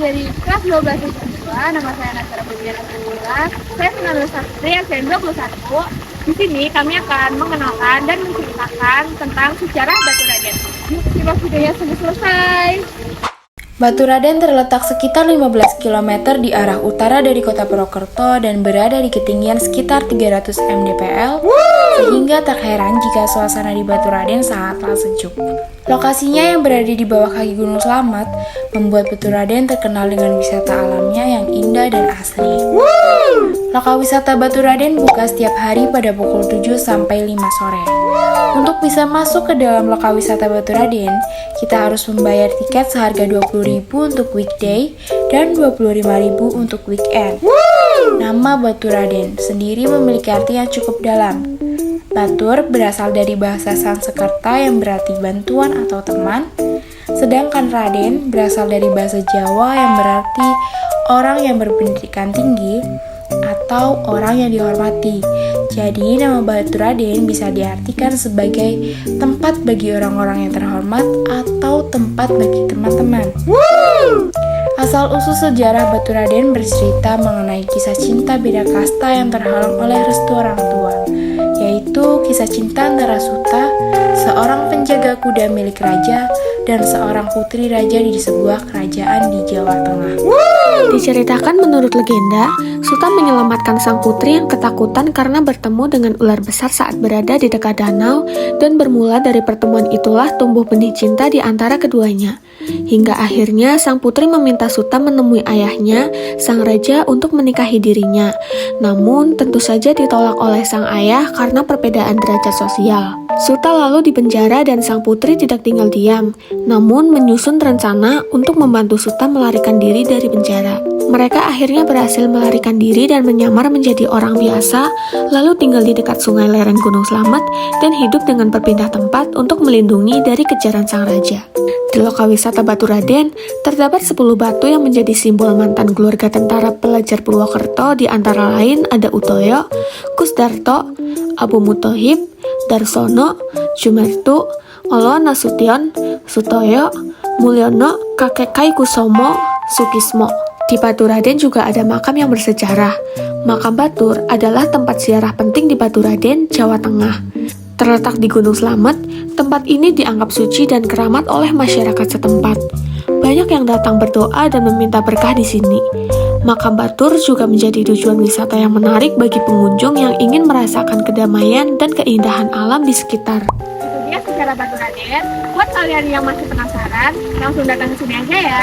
dari kelas 12 IPA 2, nama saya Nasara Pujian Asmila. Saya 19 Sastri, saya 21. Di sini kami akan mengenalkan dan menceritakan tentang sejarah Baturaden. Yuk, simak videonya sampai selesai. Baturaden terletak sekitar 15 km di arah utara dari kota Purwokerto dan berada di ketinggian sekitar 300 mdpl, sehingga tak heran jika suasana di Baturaden sangatlah sejuk. Lokasinya yang berada di bawah kaki Gunung Slamet membuat Baturaden terkenal dengan wisata alamnya yang indah dan asri. Lokal wisata Baturaden buka setiap hari pada pukul 7 sampai 5 sore. Untuk bisa masuk ke dalam lokal wisata Baturaden, kita harus membayar tiket seharga Rp20.000 untuk weekday dan Rp25.000 untuk weekend. Nama Baturaden sendiri memiliki arti yang cukup dalam. Batur berasal dari bahasa Sanskerta yang berarti bantuan atau teman, sedangkan Raden berasal dari bahasa Jawa yang berarti orang yang berpendidikan tinggi atau orang yang dihormati. Jadi nama Baturaden bisa diartikan sebagai tempat bagi orang-orang yang terhormat atau tempat bagi teman-teman. Asal-usul sejarah Baturaden bercerita mengenai kisah cinta beda kasta yang terhalang oleh restu orang tua, yaitu kisah cinta antara Suta, seorang penjaga kuda milik raja, dan seorang putri raja di sebuah kerajaan di Jawa Tengah. Diceritakan menurut legenda, Suta menyelamatkan sang putri yang ketakutan karena bertemu dengan ular besar saat berada di dekat danau, dan bermula dari pertemuan itulah tumbuh benih cinta di antara keduanya. Hingga akhirnya sang putri meminta Suta menemui ayahnya, sang raja, untuk menikahi dirinya. Namun tentu saja ditolak oleh sang ayah karena perbedaan derajat sosial. Suta lalu dipenjara dan sang putri tidak tinggal diam, namun menyusun rencana untuk membantu Suta melarikan diri dari penjara. Mereka akhirnya berhasil melarikan diri dan menyamar menjadi orang biasa, lalu tinggal di dekat sungai lereng Gunung Slamet dan hidup dengan berpindah tempat untuk melindungi dari kejaran sang raja. Di lokal wisata Baturaden, terdapat 10 batu yang menjadi simbol mantan keluarga tentara pelajar Purwokerto, di antara lain ada Utoyo, Kusdarto, Abu Muthohib, Darsono, Jumertu, Olo Nasution, Sutoyo, Mulyono, Kakek Kai Kusomo, Sukismo. Di Baturaden juga ada makam yang bersejarah. Makam Batur adalah tempat ziarah penting di Baturaden, Jawa Tengah. Terletak di Gunung Slamet, tempat ini dianggap suci dan keramat oleh masyarakat setempat. Banyak yang datang berdoa dan meminta berkah di sini. Makam Batur juga menjadi tujuan wisata yang menarik bagi pengunjung yang ingin merasakan kedamaian dan keindahan alam di sekitar. Itu dia sejarah Baturaden. Buat kalian yang masih penasaran, langsung datang ke sini aja ya.